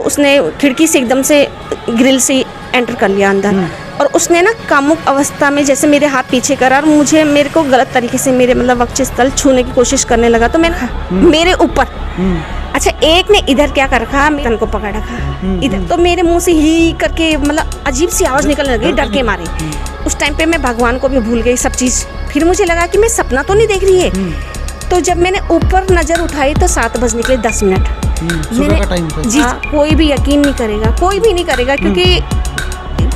उसने खिड़की से एकदम से ग्रिल से एंटर कर लिया अंदर। और उसने ना कामुक अवस्था में जैसे मेरे हाथ पीछे करा और मेरे को गलत तरीके से मेरे मतलब वक्षस्थल छूने की कोशिश करने लगा। तो मैंने मेरे ऊपर अच्छा, एक ने इधर क्या कर रखा, मेरे को पकड़ रखा इधर, तो मेरे मुंह से ही करके मतलब अजीब सी आवाज़ निकलने लगी डर के मारे। उस टाइम पे मैं भगवान को भी भूल गई सब चीज़। फिर मुझे लगा कि मैं सपना तो नहीं देख रही है। तो जब मैंने ऊपर नज़र उठाई तो 7 बज निकले 10 मिनट। सुबह का टाइम था जी, कोई भी यकीन नहीं करेगा, कोई भी नहीं करेगा, क्योंकि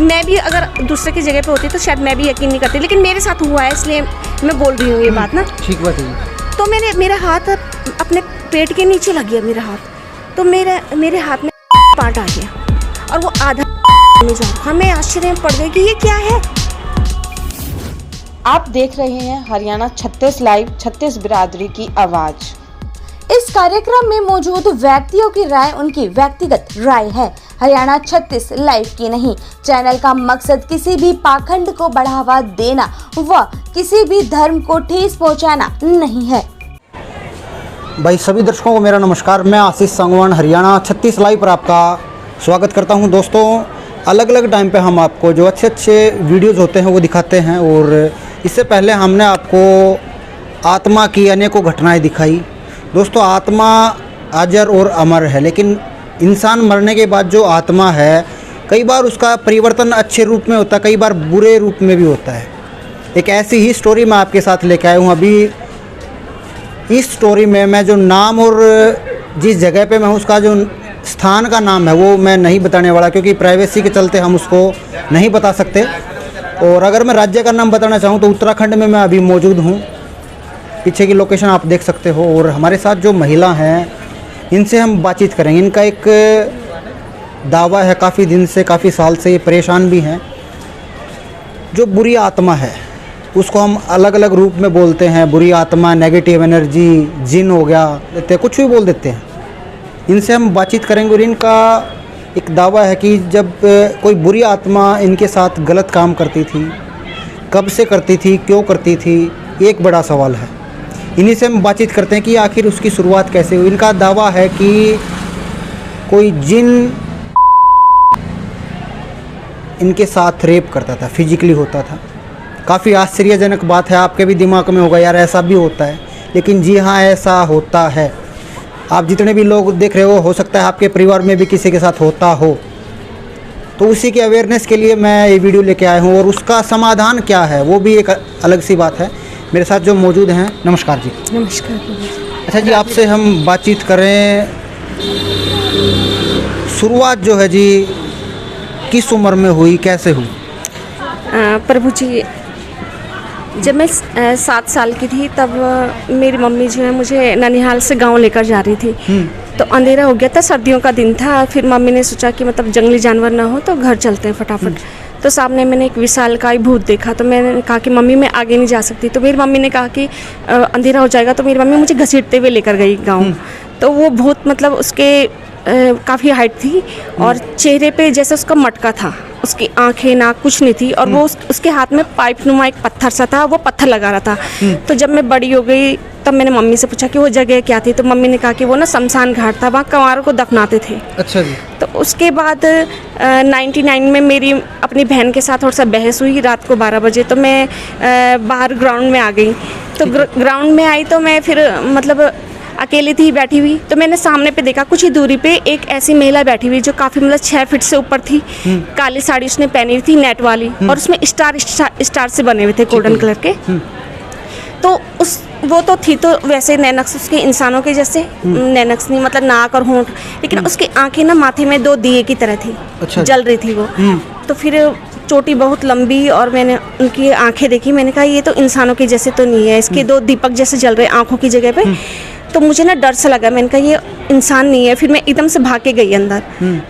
मैं भी अगर दूसरे की जगह पे होती तो शायद मैं भी यकीन नहीं करती, लेकिन मेरे साथ हुआ है इसलिए मैं बोल रही हूँ ये बात ना। ठीक बात है। तो मेरा हाथ अपने पेट के नीचे लग गया मेरा हाथ, तो मेरे हाथ में पार्ट आ गया और वो आधा में जा रहा। मैं आश्चर्य में पड़ गई कि ये क्या है। आप देख रहे हैं हरियाणा 36 लाइव, 36 बिरादरी की आवाज। इस कार्यक्रम में मौजूद व्यक्तियों की राय उनकी व्यक्तिगत राय है, हरियाणा 36 लाइव की नहीं। चैनल का मकसद किसी भी पाखंड को बढ़ावा देना व किसी भी धर्म को ठेस पहुंचाना नहीं है। भाई सभी दर्शकों को मेरा नमस्कार। मैं आशीष संगवान हरियाणा 36 लाइव पर आपका स्वागत करता हूं। दोस्तों, अलग अलग टाइम पे हम आपको जो अच्छे अच्छे वीडियोस होते हैं वो दिखाते हैं, और इससे पहले हमने आपको आत्मा की अनेकों घटनाएं दिखाई। दोस्तों, आत्मा अजर और अमर है, लेकिन इंसान मरने के बाद जो आत्मा है कई बार उसका परिवर्तन अच्छे रूप में होता है, कई बार बुरे रूप में भी होता है। एक ऐसी ही स्टोरी मैं आपके साथ लेकर आया हूँ। अभी इस स्टोरी में मैं जो नाम और जिस जगह पे मैं हूँ उसका जो स्थान का नाम है वो मैं नहीं बताने वाला, क्योंकि प्राइवेसी के चलते हम उसको नहीं बता सकते। और अगर मैं राज्य का नाम बताना चाहूँ तो उत्तराखंड में मैं अभी मौजूद हूँ। पीछे की लोकेशन आप देख सकते हो। और हमारे साथ जो महिला हैं इनसे हम बातचीत करेंगे। इनका एक दावा है, काफ़ी दिन से, काफ़ी साल से ये परेशान भी हैं। जो बुरी आत्मा है उसको हम अलग अलग रूप में बोलते हैं, बुरी आत्मा, नेगेटिव एनर्जी, जिन हो गया, देते कुछ भी बोल देते हैं। इनसे हम बातचीत करेंगे। और इनका एक दावा है कि जब कोई बुरी आत्मा इनके साथ गलत काम करती थी, कब से करती थी, क्यों करती थी, ये एक बड़ा सवाल है। इन्हीं से हम बातचीत करते हैं कि आखिर उसकी शुरुआत कैसे हुई। इनका दावा है कि कोई जिन इनके साथ रेप करता था, फिजिकली होता था। काफ़ी आश्चर्यजनक बात है, आपके भी दिमाग में होगा यार ऐसा भी होता है, लेकिन जी हाँ, ऐसा होता है। आप जितने भी लोग देख रहे हो सकता है आपके परिवार में भी किसी के साथ होता हो। तो उसी के अवेयरनेस के लिए मैं ये वीडियो लेके आया हूँ, और उसका समाधान क्या है वो भी एक अलग सी बात है। मेरे साथ जो मौजूद हैं, नमस्कार जी। नमस्कार। अच्छा जी, आपसे हम बातचीत करें। शुरुआत जो है जी किस उम्र में हुई, कैसे हुई? प्रभु जी, जब मैं 7 साल की थी तब मेरी मम्मी जो है मुझे ननिहाल से गांव लेकर जा रही थी। तो अंधेरा हो गया था, सर्दियों का दिन था। फिर मम्मी ने सोचा कि मतलब जंगली जानवर ना हो तो घर चलते हैं फटाफट। तो सामने मैंने एक विशालकाय भूत देखा। तो मैंने कहा कि मम्मी मैं आगे नहीं जा सकती। तो मेरी मम्मी ने कहा कि अंधेरा हो जाएगा। तो मेरी मम्मी मुझे घसीटते हुए लेकर गई गाँव। तो वो भूत मतलब उसके काफ़ी हाइट थी और चेहरे पे जैसे उसका मटका था, उसकी आंखें, नाक कुछ नहीं थी। और वो उसके हाथ में पाइप नुमा एक पत्थर सा था, वो पत्थर लगा रहा था। तो जब मैं बड़ी हो गई तब मैंने मम्मी से पूछा कि वो जगह क्या थी। तो मम्मी ने कहा कि वो ना शमशान घाट था, वहाँ कंवारों को दफनाते थे। अच्छा जी। तो उसके बाद 99 में मेरी अपनी बहन के साथ थोड़ा सा बहस हुई रात को 12 बजे। तो मैं बाहर ग्राउंड में आ गई। तो ग्राउंड में आई तो मैं फिर मतलब अकेली थी बैठी हुई। तो मैंने सामने पे देखा, कुछ ही दूरी पे एक ऐसी महिला बैठी हुई जो काफ़ी मतलब 6 फीट से ऊपर थी। काली साड़ी उसने पहनी हुई थी, नेट वाली, और उसमें स्टार से बने हुए थे गोल्डन कलर के। तो वो तो थी तो वैसे नैनक्स उसके इंसानों के जैसे, नैनक्स नहीं मतलब नाक और होंठ, लेकिन उसकी आंखें ना माथे में 2 दिए की तरह थी। अच्छा। जल रही थी वो। तो फिर चोटी बहुत लंबी, और मैंने उनकी आंखें देखी। मैंने कहा ये तो इंसानों के जैसे तो नहीं है, इसके 2 दीपक जैसे जल रहे आंखों की जगह पे। तो मुझे ना डर सा लगा। मैंने कहा ये इंसान नहीं है। फिर मैं एकदम से भाग के गई अंदर।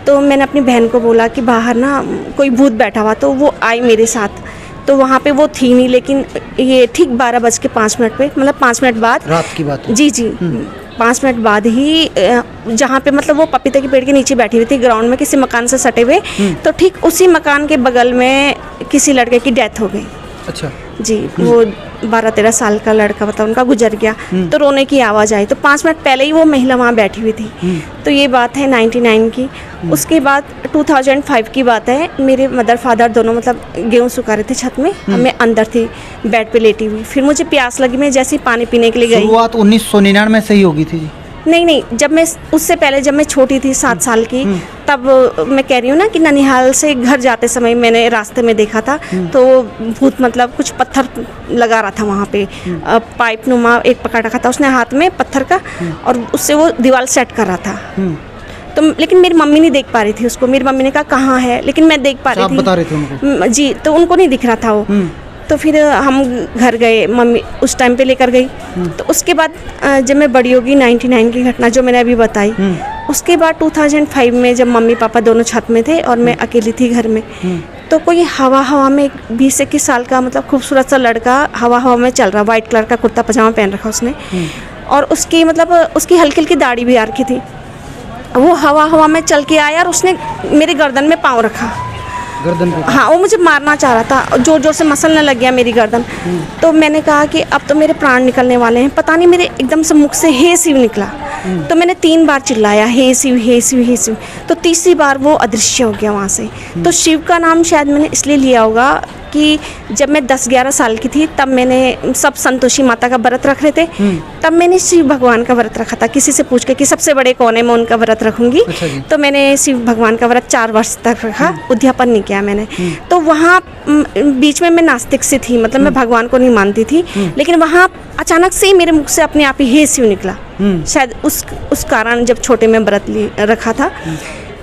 तो मैंने अपनी बहन को बोला कि बाहर ना कोई भूत बैठा हुआ। तो वो आई मेरे साथ। तो वहाँ पे वो थी नहीं, लेकिन ये ठीक 12:05 पे, मतलब 5 मिनट बाद, रात की बात है। जी 5 मिनट बाद ही जहाँ पे मतलब वो पपीते के पेड़ के नीचे बैठी हुई थी ग्राउंड में किसी मकान से सटे हुए। तो ठीक उसी मकान के बगल में किसी लड़के की डेथ हो गई। अच्छा। जी वो 12-13 साल का लड़का था, उनका गुजर गया। तो रोने की आवाज़ आई, तो 5 मिनट पहले ही वो महिला वहाँ बैठी हुई थी। तो ये बात है 99 की। उसके बाद 2005 की बात है, मेरे मदर फादर दोनों मतलब गेहूँ सुखा रहे थे छत में, मैं अंदर थी बेड पे लेटी हुई। फिर मुझे प्यास लगी, मैं जैसे ही पानी पीने के लिए गई। शुरुआत 1999 से ही होगी थी जी? नहीं, जब मैं उससे पहले जब मैं छोटी थी 7 साल की, तब मैं कह रही हूँ ना कि ननिहाल से घर जाते समय मैंने रास्ते में देखा था। तो भूत मतलब कुछ पत्थर लगा रहा था वहाँ पे, पाइप नुमा एक पकड़ रखा था उसने हाथ में पत्थर का, और उससे वो दीवार सेट कर रहा था। तो लेकिन मेरी मम्मी नहीं देख पा रही थी उसको। मेरी मम्मी ने कहा कहाँ है, लेकिन मैं देख पा रही थी। आप बता रहे थे उनको? जी, तो उनको नहीं दिख रहा था वो। तो फिर हम घर गए, मम्मी उस टाइम पे लेकर गई। तो उसके बाद जब मैं बड़ी होगी, 99 की घटना जो मैंने अभी बताई, उसके बाद 2005 में जब मम्मी पापा दोनों छत में थे और मैं अकेली थी घर में, तो कोई हवा में 20-21 साल का मतलब खूबसूरत सा लड़का हवा में चल रहा, वाइट कलर का कुर्ता पजामा पहन रखा उसने, और उसकी मतलब उसकी हल्की हल्की दाढ़ी भी आ रखी थी। वो हवा में चल के आया और उसने मेरे गर्दन में पाँव रखा, गर्दन पे? हाँ, वो मुझे मारना चाह रहा था, जोर जोर से मसलने लग गया मेरी गर्दन। तो मैंने कहा कि अब तो मेरे प्राण निकलने वाले हैं। पता नहीं मेरे एकदम से मुख से हे शिव निकला। तो मैंने 3 बार चिल्लाया हे शिव हे शिव हे शिव। तो तीसरी बार वो अदृश्य हो गया वहाँ से। तो शिव का नाम शायद मैंने इसलिए लिया होगा कि जब मैं 10-11 साल की थी, तब मैंने सब संतोषी माता का व्रत रख रहे थे, तब मैंने शिव भगवान का व्रत रखा था, किसी से पूछ के कि सबसे बड़े कौन है, मैं उनका व्रत रखूंगी। अच्छा जी। तो मैंने शिव भगवान का व्रत 4 वर्ष तक रखा, उद्यापन नहीं किया मैंने। तो वहाँ बीच में मैं नास्तिक से थी, मतलब मैं भगवान को नहीं मानती थी, लेकिन वहाँ अचानक से ही मेरे मुख से अपने आप ही हे शिव निकला। शायद उस कारण जब छोटे में व्रत रखा था,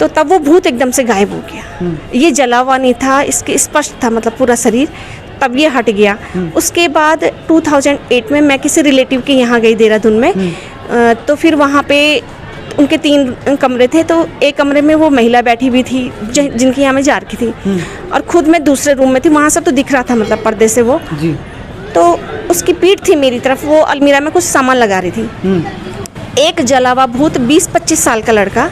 तो तब वो भूत एकदम से गायब हो गया। ये जला हुआ नहीं था, इसके स्पष्ट था मतलब पूरा शरीर, तब ये हट गया। उसके बाद 2008 में मैं किसी रिलेटिव के यहाँ गई देहरादून में, तो फिर वहाँ पे उनके 3 कमरे थे, तो एक कमरे में वो महिला बैठी हुई थी जिनकी यहाँ मैं जा रखी थी, और खुद मैं दूसरे रूम में थी। वहाँ से तो दिख रहा था मतलब पर्दे से वो जी। तो उसकी पीठ थी मेरी तरफ, वो अलमीरा में कुछ सामान लगा रही थी। एक जला हुआ भूत 20-25 साल का लड़का,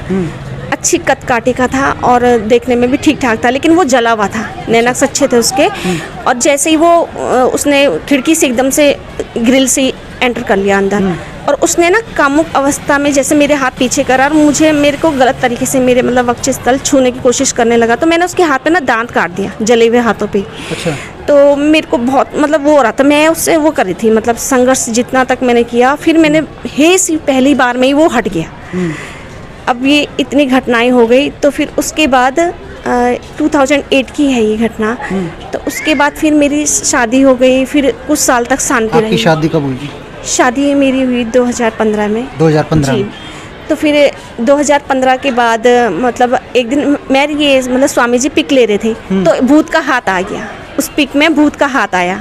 अच्छी कद काटे का था और देखने में भी ठीक ठाक था, लेकिन वो जला हुआ था, नैनक्स अच्छे थे उसके। और जैसे ही वो उसने खिड़की से एकदम से ग्रिल से एंटर कर लिया अंदर, और उसने ना कामुक अवस्था में जैसे मेरे हाथ पीछे करा और मेरे को गलत तरीके से मेरे मतलब वक्षस्थल छूने की कोशिश करने लगा। तो मैंने उसके हाथ पे ना दांत काट दिया जले हुए हाथों पे। अच्छा। तो मेरे को बहुत मतलब वो हो रहा था, मैं उससे वो कर रही थी मतलब संघर्ष जितना तक मैंने किया। फिर मैंने हे शिव पहली बार में ही वो हट गया। अब ये इतनी घटनाएं हो गई, तो फिर उसके बाद 2008 की है ये घटना। तो उसके बाद फिर मेरी शादी हो गई, फिर कुछ साल तक शांति रही। आपकी शादी कब हुई? शादी मेरी हुई 2015 में। 2015 जी। तो फिर 2015 के बाद मतलब एक दिन मैं ये मतलब स्वामी जी पिक ले रहे थे, तो भूत का हाथ आ गया, उस पिक में भूत का हाथ आया।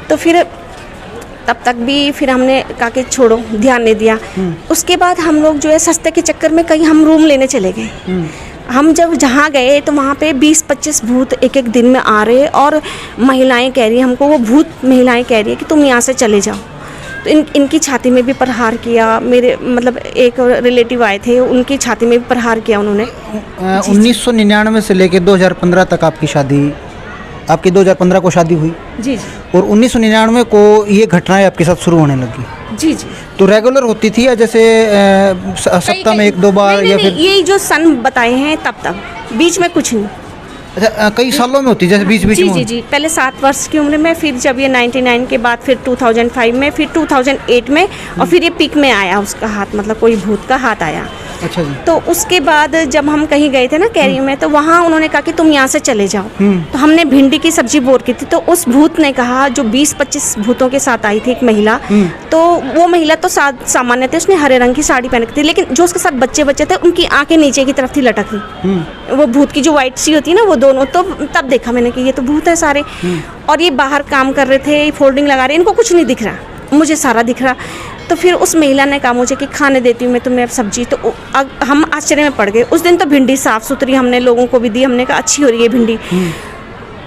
तो फिर तब तक भी फिर हमने कहा कि छोड़ो, ध्यान नहीं दिया। उसके बाद हम लोग जो है सस्ते के चक्कर में कहीं हम रूम लेने चले गए। हम जब जहाँ गए तो वहाँ पे 20-25 भूत एक दिन में आ रहे, और महिलाएं कह रही हैं हमको, वो भूत महिलाएं कह रही है कि तुम यहाँ से चले जाओ। तो इनकी छाती में भी प्रहार किया। मेरे मतलब एक रिलेटिव आए थे, उनकी छाती में भी प्रहार किया उन्होंने। 1999 से लेकर 2015 तक आपकी 2015 को शादी हुई? जी जी। और 1999 को ये घटनाएं आपके साथ शुरू होने लगी? जी जी। तो रेगुलर होती थी या जैसे सप्ताह में 1-2 बार? नहीं, या फिर यही जो सन बताए हैं तब बीच में कुछ नहीं। अच्छा, कई सालों में होती जैसे बीच में? जी जी। पहले 7 वर्ष की उम्र में, फिर जब ये 99 के बाद फिर 2005 में, फिर 2008 में, और फिर ये पीक में आया उसका हाथ, मतलब कोई भूत का हाथ आया। अच्छा जी। तो उसके बाद जब हम कहीं गए थे ना कैरी में, तो वहाँ उन्होंने कहा कि तुम यहाँ से चले जाओ। तो हमने भिंडी की सब्जी बोर की थी, तो उस भूत ने कहा, जो 20-25 भूतों के साथ आई थी एक महिला, तो वो महिला तो सामान्य थी, उसने हरे रंग की साड़ी पहन थी, लेकिन जो उसके साथ बच्चे थे उनकी आंखें नीचे की तरफ थी लटक रही। वो भूत की जो व्हाइट सी होती है ना, वो दोनों। तो तब देखा मैंने कि ये तो भूत है सारे। और ये बाहर काम कर रहे थे, फोल्डिंग लगा रहे, इनको कुछ नहीं दिख रहा, मुझे सारा दिख रहा। तो फिर उस महिला ने कहा मुझे कि खाने देती हूँ मैं तुम्हें अब सब्जी। तो हम आश्चर्य में पड़ गए। उस दिन तो भिंडी साफ़ सुथरी हमने लोगों को भी दी, हमने कहा अच्छी हो रही है भिंडी।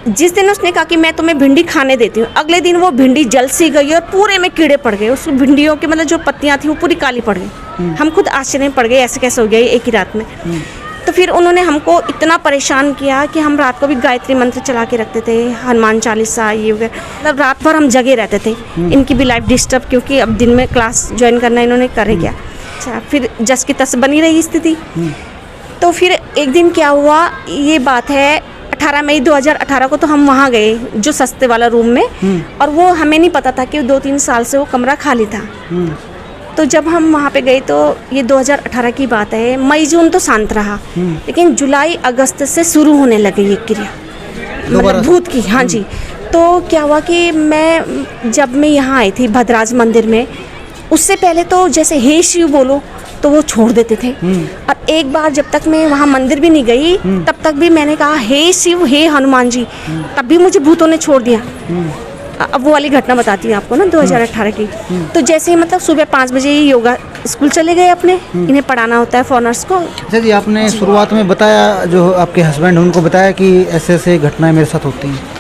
जिस दिन उसने कहा कि मैं तुम्हें भिंडी खाने देती हूँ, अगले दिन वो भिंडी जल सी गई और पूरे में कीड़े पड़ गए। उस भिंडियों की मतलब जो पत्तियाँ थी वो पूरी काली पड़ गई। हम खुद आश्चर्य में पड़ गए, ऐसे कैसे हो गया एक ही रात में। तो फिर उन्होंने हमको इतना परेशान किया कि हम रात को भी गायत्री मंत्र चला के रखते थे, हनुमान चालीसा ये वगैरह, मतलब रात भर हम जगे रहते थे। इनकी भी लाइफ डिस्टर्ब, क्योंकि अब दिन में क्लास ज्वाइन करना इन्होंने करे क्या। अच्छा, फिर जस की तस बनी रही स्थिति। तो फिर एक दिन क्या हुआ, ये बात है 18 मई 2018 को, तो हम वहाँ गए जो सस्ते वाला रूम में, और वो हमें नहीं पता था कि 2-3 साल से वो कमरा खाली था। तो जब हम वहाँ पे गए तो ये 2018 की बात है, मई जून तो शांत रहा, लेकिन जुलाई अगस्त से शुरू होने लगी ये क्रिया, मतलब भूत की। हाँ जी। तो क्या हुआ कि जब मैं यहाँ आई थी भद्राज मंदिर में, उससे पहले तो जैसे हे शिव बोलो तो वो छोड़ देते थे, और एक बार जब तक मैं वहाँ मंदिर भी नहीं गई तब तक भी मैंने कहा हे शिव हे हनुमान जी, तब भी मुझे भूतों ने छोड़ दिया। अब वो वाली घटना बताती हूँ आपको ना 2018 की। तो जैसे ही मतलब सुबह 5 बजे ही योगा स्कूल चले गए अपने, इन्हें पढ़ाना होता है फॉरनर्स को। अच्छा जी, आपने शुरुआत में बताया, जो आपके हस्बैंड उनको बताया कि ऐसे ऐसे घटनाएं मेरे साथ होती हैं।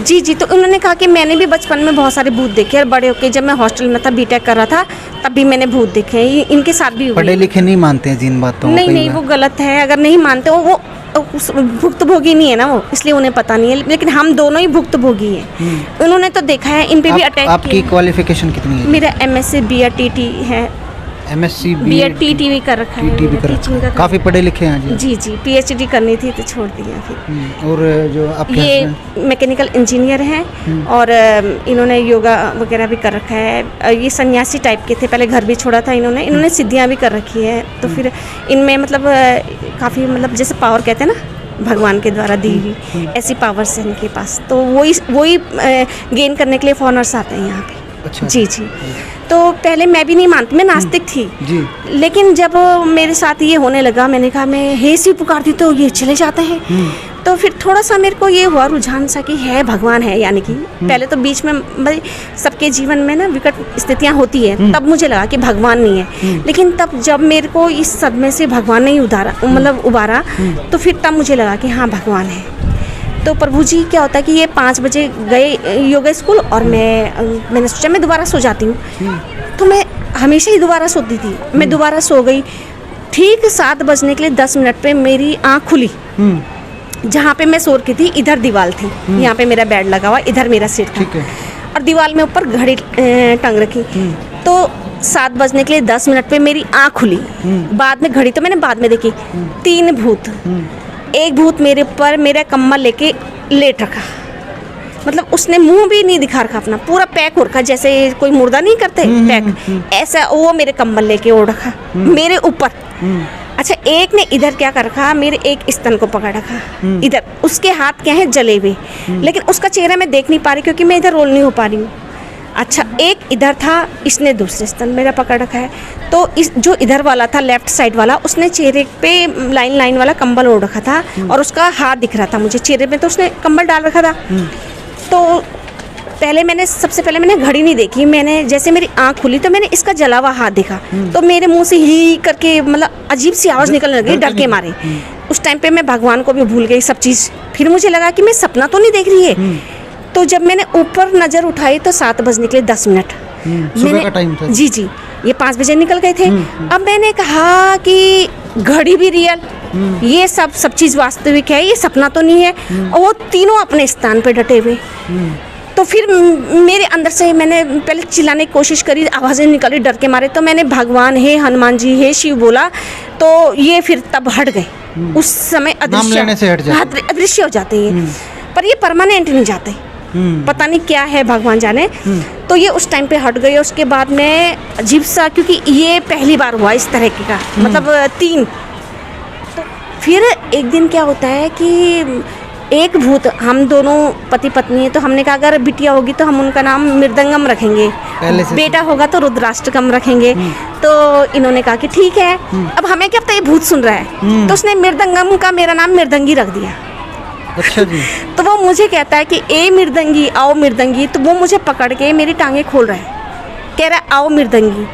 जी, तो उन्होंने कहा कि मैंने भी बचपन में बहुत सारे भूत देखे, और बड़े होके जब मैं हॉस्टल में था, बीटेक कर रहा था, तब भी मैंने भूत देखे हैं। इनके साथ भी हुए। पढ़े लिखे नहीं मानते हैं जिन बातों को। नहीं, वो गलत है। अगर नहीं मानते वो भुक्तभोगी नहीं है ना वो, इसलिए उन्हें पता नहीं है, लेकिन हम दोनों ही भुक्तभोगी हैं। उन्होंने तो देखा है, इन पे भी अटैक किया। आपकी क्वालिफिकेशन कितनी है? मेरा MSc BA TT है। MSc BA TT भी कर रखा है। TT भी कर रखा है। काफ़ी पढ़े लिखे हैं जी। जी, PhD करनी थी तो छोड़ दिया फिर। और जो आपके ये मैकेनिकल इंजीनियर हैं, और इन्होंने योगा वगैरह भी कर रखा है। ये सन्यासी टाइप के थे, पहले घर भी छोड़ा था इन्होंने सिद्धियाँ भी कर रखी है। तो फिर इनमें मतलब काफ़ी, मतलब जैसे पावर कहते हैं ना भगवान के द्वारा दी हुई, ऐसी पावर्स है इनके पास। तो वही गेन करने के लिए फॉरनर्स आते हैं यहाँ पे। अच्छा। जी। तो पहले मैं भी नहीं मानती, मैं नास्तिक थी जी। लेकिन जब मेरे साथ ये होने लगा, मैंने कहा मैं हे शिव पुकारती तो ये चले जाते हैं। तो फिर थोड़ा सा मेरे को ये हुआ रुझान सा कि है भगवान है, यानी कि पहले तो बीच में भाई सबके जीवन में ना विकट स्थितियाँ होती है, तब मुझे लगा कि भगवान नहीं है। लेकिन तब जब मेरे को इस सदमे से भगवान ने उबारा, तो फिर तब मुझे लगा कि हाँ भगवान है। तो प्रभु जी क्या होता है कि ये 5 बजे गए योगा स्कूल, और मैंने सोचा मैं दोबारा सो जाती हूँ। तो मैं हमेशा ही दोबारा सोती थी। मैं दोबारा सो गई। ठीक 7 बजने के लिए 10 मिनट पे मेरी आँख खुली। जहाँ पे मैं सो रही थी इधर दीवार थी, यहाँ पे मेरा बेड लगा हुआ, इधर मेरा सिर था, और दीवार में ऊपर घड़ी टंग रखी। तो 7 बजने के लिए 10 मिनट पे मेरी आँख खुली। बाद में घड़ी तो मैंने बाद में देखी, 3 भूत। एक भूत मेरे ऊपर मेरा कम्बल लेके लेट रखा, मतलब उसने मुंह भी नहीं दिखा रखा अपना, पूरा पैक हो रखा, जैसे कोई मुर्दा नहीं करते पैक, ऐसा वो मेरे कम्बल लेके ओढ़ रखा मेरे ऊपर। अच्छा, एक ने इधर क्या कर रखा, मेरे एक स्तन को पकड़ रखा इधर, उसके हाथ क्या है जले हुए, लेकिन उसका चेहरा मैं देख नहीं पा रही क्योंकि मैं इधर रोल नहीं हो पा रही हूँ। अच्छा, एक इधर था, इसने दूसरे स्तन मेरा पकड़ रखा है। तो इस जो इधर वाला था लेफ्ट साइड वाला, उसने चेहरे पे लाइन वाला कंबल ओढ़ रखा था, और उसका हाथ दिख रहा था मुझे चेहरे में, तो उसने कंबल डाल रखा था। तो सबसे पहले मैंने घड़ी नहीं देखी, मैंने जैसे मेरी आँख खुली तो मैंने इसका जला हुआ हाथ देखा, तो मेरे मुंह से ही करके मतलब अजीब सी आवाज़ निकलने लगी डर के मारे। उस टाइम पे मैं भगवान को भी भूल गई सब चीज़। फिर मुझे लगा कि मैं सपना तो नहीं देख रही है। तो जब मैंने ऊपर नज़र उठाई तो 7 बजने के लिए 10 मिनट सुबह का टाइम था। जी, ये 5 बजे निकल गए थे। अब मैंने कहा कि घड़ी भी रियल, ये सब चीज़ वास्तविक है, ये सपना तो नहीं है, और वो तीनों अपने स्थान पे डटे हुए। तो फिर मेरे अंदर से मैंने पहले चिल्लाने की कोशिश करी, आवाज़ें निकली डर के मारे, तो मैंने भगवान हे हनुमान जी हे शिव बोला, तो ये फिर तब हट गए। उस समय अदृश्य हो जाते हैं, पर ये परमानेंट नहीं जाते, पता नहीं क्या है भगवान जाने। तो ये उस टाइम पे हट गए। उसके बाद में अजीब सा, क्योंकि ये पहली बार हुआ इस तरह का, मतलब 3। तो फिर एक दिन क्या होता है कि एक भूत, हम दोनों पति पत्नी है, तो हमने कहा अगर बिटिया होगी तो हम उनका नाम मृदंगम रखेंगे, बेटा होगा तो रुद्राष्टकम रखेंगे। तो इन्होंने कहा कि ठीक है। अब हमें क्या पता ये भूत सुन रहा है, तो उसने मृदंगम का मेरा नाम मृदंगी रख दिया। अच्छा जी। तो वो मुझे कहता है कि ए मृदंगी आओ मृदंगी, तो वो मुझे पकड़ के मेरी टांगे खोल रहा है, कह रहा है आओ मृदंगी।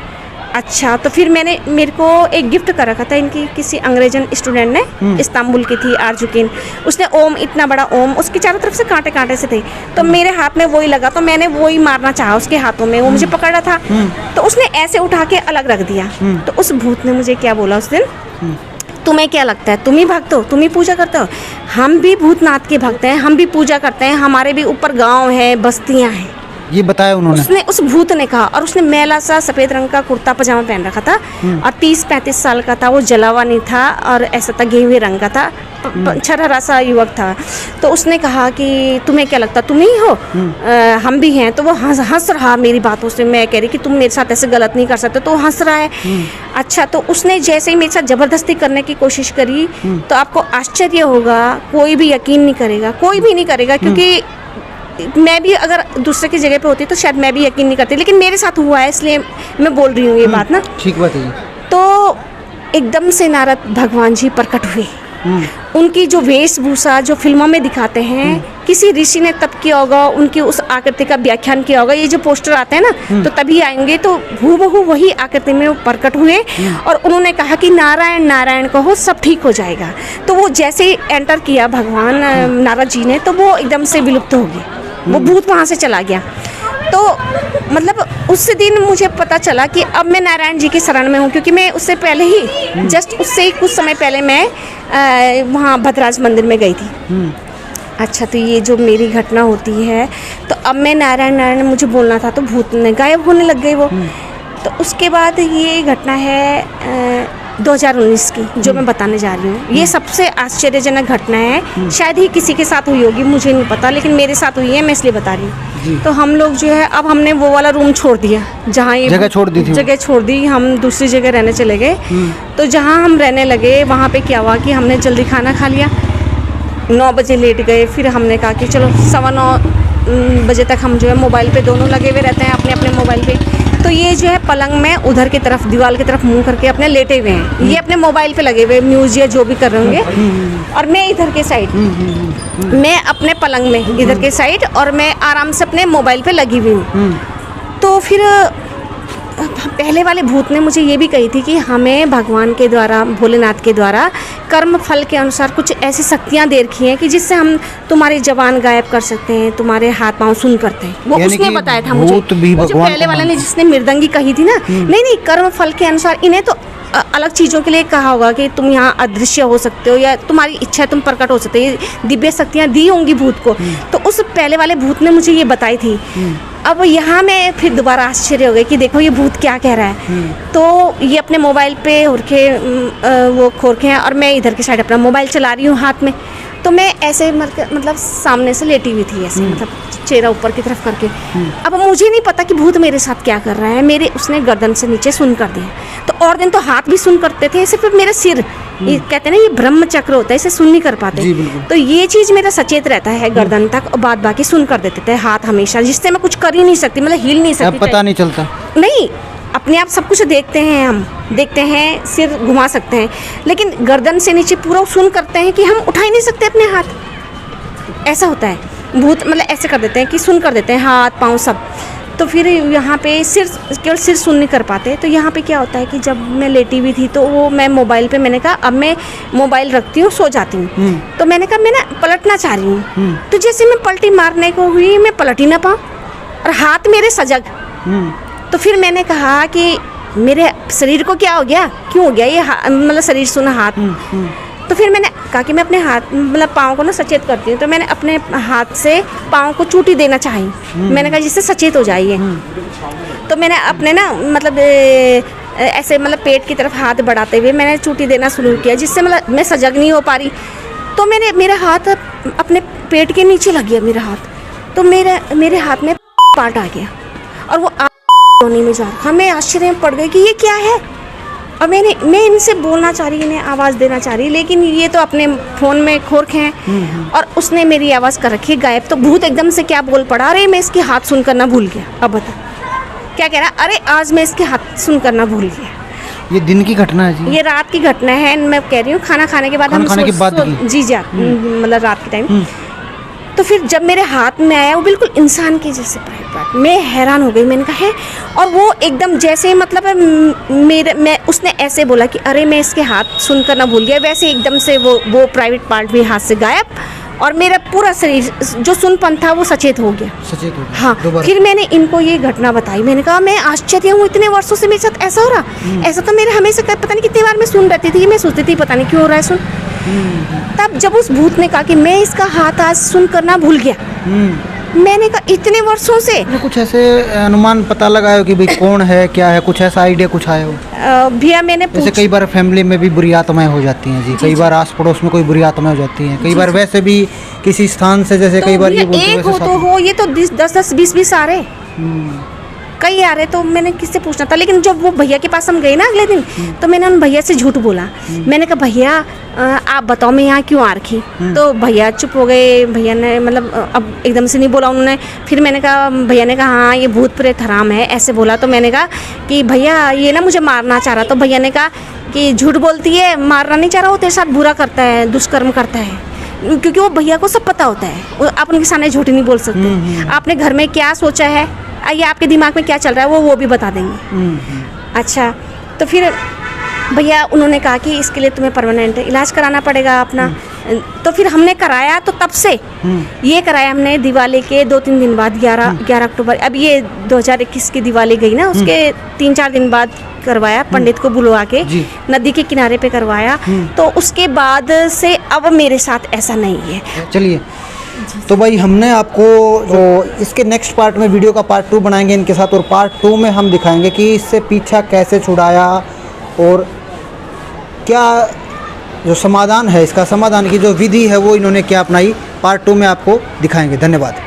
अच्छा, तो फिर मेरे को एक गिफ्ट कर रखा था इनकी किसी अंग्रेजन स्टूडेंट ने, इस्तांबुल की थी आर्जुकिन, उसने ओम, इतना बड़ा ओम, उसके चारों तरफ से कांटे कांटे से थे, तो मेरे हाथ में वही लगा, तो मैंने वही मारना चाहा उसके हाथों में, वो मुझे पकड़ रहा था, तो उसने ऐसे उठा के अलग रख दिया। तो उस भूत ने मुझे क्या बोला उस दिन तुम्हें क्या लगता है, तुम ही भक्त हो, तुम ही पूजा करते हो? हम भी भूतनाथ के भक्त हैं, हम भी पूजा करते हैं, हमारे भी ऊपर गांव है, बस्तियां हैं। ये बताया उन्होंने? उसने, उस भूत ने कहा। और उसने मैला सा सफ़ेद रंग का कुर्ता पजामा पहन रखा था और 30-35 साल का था वो, जला हुआ नहीं था और ऐसा था गेहुए रंग का था, छरहरा सा युवक था। तो उसने कहा कि तुम्हें क्या लगता, तुम ही हो? हम भी हैं। तो वो हंस रहा मेरी बातों से। मैं कह रही कि तुम मेरे साथ ऐसे गलत नहीं कर सकते, तो हंस रहा है। अच्छा, तो उसने जैसे ही मेरे साथ ज़बरदस्ती करने की कोशिश करी तो आपको आश्चर्य होगा, कोई भी यकीन नहीं करेगा, कोई भी नहीं करेगा, क्योंकि मैं भी अगर दूसरे की जगह पे होती तो शायद मैं भी यकीन नहीं करती, लेकिन मेरे साथ हुआ है इसलिए मैं बोल रही हूँ ये बात ना। ठीक बात है। तो एकदम से नारद भगवान जी प्रकट हुए। उनकी जो वेशभूषा जो फिल्मों में दिखाते हैं, किसी ऋषि ने तब किया होगा, उनकी उस आकृति का व्याख्यान किया होगा। ये जो पोस्टर आते हैं ना, तो तभी आएंगे, तो हूबहू वही आकृति में वो प्रकट हुए और उन्होंने कहा कि नारायण नारायण कहो, सब ठीक हो जाएगा। तो वो जैसे ही एंटर किया भगवान नारद जी ने, तो वो एकदम से विलुप्त हो गए, वो भूत वहाँ से चला गया। तो मतलब उस दिन मुझे पता चला कि अब मैं नारायण जी की शरण में हूँ, क्योंकि मैं उससे पहले ही जस्ट उससे ही कुछ समय पहले मैं वहाँ भद्राज मंदिर में गई थी। अच्छा, तो ये जो मेरी घटना होती है, तो अब मैं नारायण नारायण मुझे बोलना था, तो भूत ने गायब होने लग गए वो। तो उसके बाद ये घटना है 2019 की, जो मैं बताने जा रही हूँ। ये सबसे आश्चर्यजनक घटना है, शायद ही किसी के साथ हुई होगी, मुझे नहीं पता, लेकिन मेरे साथ हुई है, मैं इसलिए बता रही हूँ। तो हम लोग जो है, अब हमने वो वाला रूम छोड़ दिया जहाँ ये जगह छोड़ दी थी, जगह छोड़ दी, हम दूसरी जगह रहने चले गए। तो जहाँ हम रहने लगे वहाँ पे क्या हुआ कि हमने जल्दी खाना खा लिया, 9 बजे लेट गए। फिर हमने कहा कि चलो 9:15 बजे तक हम जो है मोबाइल पे दोनों लगे हुए रहते हैं अपने अपने मोबाइल पे। तो ये जो है पलंग में उधर की तरफ, दीवार की तरफ मुंह करके अपने लेटे हुए हैं, ये अपने मोबाइल पे लगे हुए न्यूज़ या जो भी कर रहे होंगे, और मैं इधर के साइड, मैं अपने पलंग में इधर के साइड, और मैं आराम से अपने मोबाइल पे लगी हुई हूँ। तो फिर पहले वाले भूत ने मुझे ये भी कही थी कि हमें भगवान के द्वारा, भोलेनाथ के द्वारा कर्म फल के अनुसार कुछ ऐसी शक्तियाँ दे रखी हैं कि जिससे हम तुम्हारी जबान गायब कर सकते हैं, तुम्हारे हाथ पाँव सुन करते हैं। वो उसने बताया था मुझे, पहले वाले ने जिसने मृदंगी कही थी ना। नहीं, कर्म फल के अनुसार इन्हें तो अलग चीज़ों के लिए कहा होगा कि तुम यहाँ अदृश्य हो सकते हो, या तुम्हारी इच्छा है तुम प्रकट हो सकते हो, दिव्य शक्तियाँ दी होंगी भूत को। तो उस पहले वाले भूत ने मुझे ये बताई थी। अब यहाँ मैं फिर दोबारा आश्चर्य हो गई कि देखो ये भूत क्या कह रहा है। तो ये अपने मोबाइल पे वो खोरखे हैं, और मैं इधर की साइड अपना मोबाइल चला रही हूँ हाथ में। तो मैं ऐसे मतलब सामने से लेटी हुई थी, ऐसे मतलब चेहरा ऊपर की तरफ करके। अब मुझे नहीं पता कि भूत मेरे साथ क्या कर रहा है। मेरे उसने गर्दन से नीचे सुन कर दिया। तो और दिन तो हाथ भी सुन करते थे, सिर्फ मेरा सिर, ये कहते हैं ना ये ब्रह्म चक्र होता है, इसे सुन नहीं कर पाते। तो ये चीज़ मेरा सचेत रहता है गर्दन तक, और बाद बाकी सुन कर देते थे हाथ हमेशा, जिससे मैं कुछ कर ही नहीं सकती, मतलब हिल नहीं सकती। पता नहीं चलता, नहीं, अपने आप सब कुछ देखते हैं, हम देखते हैं, सिर घुमा सकते हैं, लेकिन गर्दन से नीचे पूरा सुन करते हैं कि हम उठा ही नहीं सकते अपने हाथ। ऐसा होता है भूत, मतलब ऐसे कर देते हैं कि सुन कर देते हैं हाथ पाँव सब। तो फिर यहाँ पे सिर, केवल सिर सुन नहीं कर पाते। तो यहाँ पे क्या होता है कि जब मैं लेटी हुई थी, तो वो मैं मोबाइल पे, मैंने कहा अब मैं मोबाइल रखती हूँ, सो जाती हूँ। तो मैंने कहा मैं ना पलटना चाह रही हूँ। तो जैसे मैं पलटी मारने को हुई, मैं पलट ही ना पाऊँ, और हाथ मेरे सजग। तो फिर मैंने कहा कि मेरे शरीर को क्या हो गया, क्यों हो गया ये, मतलब शरीर सुना हाथ। तो फिर मैंने कहा कि मैं अपने हाथ, मतलब पाँव को ना सचेत करती हूँ। तो मैंने अपने हाथ से पाँव को चूटी देना चाही। मैंने कहा जिससे सचेत हो जाइए। तो मैंने अपने ना मतलब ऐसे मतलब पेट की तरफ हाथ बढ़ाते हुए मैंने चूटी देना शुरू किया, जिससे मतलब मैं सजग नहीं हो पा रही। तो मेरा हाथ अपने पेट के नीचे लग गया मेरा हाथ। तो मेरे हाथ में पार्ट आ गया, और वो होने में जा रहा। मैं आश्चर्य में पड़ गई कि ये क्या है। और मैं इनसे बोलना चाह रही, इन्हें आवाज़ देना चाह रही, लेकिन ये तो अपने फ़ोन में खोरखे हैं, और उसने मेरी आवाज़ कर रखी है गायब। तो भूत एकदम से क्या बोल पड़ा, अरे मैं इसके हाथ सुन करना भूल गया। अब बता क्या कह रहा, अरे आज मैं इसके हाथ सुन करना भूल गया। ये दिन की घटना है जी? ये रात की घटना है, मैं कह रही हूँ खाना खाने के बाद हम जी मतलब रात के टाइम। तो फिर जब मेरे हाथ में आया, वो बिल्कुल इंसान के जैसे पार्ट, मैं हैरान हो गई। मैंने कहा है, और वो एकदम जैसे मतलब उसने ऐसे बोला कि अरे मैं इसके हाथ सुनकर ना भूल गया, वैसे एकदम से वो प्राइवेट पार्ट भी हाथ से गायब, और मेरा पूरा शरीर जो सुनपन था वो सचेत हो गया। सचेत हो गए हाँ, दोबारा? फिर मैंने इनको ये घटना बताई। मैंने कहा मैं आश्चर्य हूँ, इतने वर्षों से मेरे साथ ऐसा हो रहा। ऐसा तो मेरे हमेशा पता नहीं कितनी बार मैं सुन रहती थी, मैं सोचती थी पता नहीं क्यों हो रहा है सुन। तब जब उस भूत ने कहा कि मैं इसका हाथ आज सुन करना भूल गया, मैंने कहा इतने वर्षों से कुछ ऐसे अनुमान पता लगाया हो कि भाई कौन है, क्या है, कुछ ऐसा आइडिया कुछ आया हो? भैया मैंने जैसे कई बार फैमिली में भी बुरी आत्माएं हो जाती हैं जी, कई बार आस पड़ोस में कोई बुरी आत्माएं हो जाती हैं, कई बार वैसे भी किसी स्थान से, जैसे कई बार ये बोलते हैं एक हो तो हो, ये तो 10-10 20-20 आ रहे, कई आ रहे। तो मैंने किससे पूछना था, लेकिन जब वो भैया के पास हम गए ना अगले दिन, तो मैंने उन भैया से झूठ बोला। मैंने कहा भैया आप बताओ मैं यहाँ क्यों आ रखी। तो भैया चुप हो गए। भैया ने मतलब अब एकदम से नहीं बोला उन्होंने। फिर मैंने कहा, भैया ने कहा हाँ ये भूत प्रेत हराम है, ऐसे बोला। तो मैंने कहा कि भैया ये ना मुझे मारना चाह रहा। तो भैया ने कहा कि झूठ बोलती है, मारना नहीं चाह रहा, वो तेरे साथ बुरा करता है, दुष्कर्म करता है। क्योंकि वो भैया को सब पता होता है, आप उनके सामने झूठ नहीं बोल सकते। आपने घर में क्या सोचा है या आपके दिमाग में क्या चल रहा है वो भी बता देंगे। अच्छा, तो फिर भैया उन्होंने कहा कि इसके लिए तुम्हें परमानेंट इलाज कराना पड़ेगा अपना। तो फिर हमने कराया। तो तब से ये कराया हमने दिवाली के 2-3 दिन बाद, 11 अक्टूबर। अब ये 2021 की दिवाली गई ना, उसके 3-4 दिन बाद करवाया, पंडित को बुलवा के नदी के किनारे पे करवाया। तो उसके बाद से अब मेरे साथ ऐसा नहीं है। चलिए, तो भाई हमने आपको जो इसके नेक्स्ट पार्ट में वीडियो का पार्ट 2 बनाएंगे इनके साथ, और पार्ट 2 में हम दिखाएंगे कि इससे पीछा कैसे छुड़ाया और क्या जो समाधान है, इसका समाधान की जो विधि है वो इन्होंने क्या अपनाई। पार्ट 2 में आपको दिखाएंगे। धन्यवाद।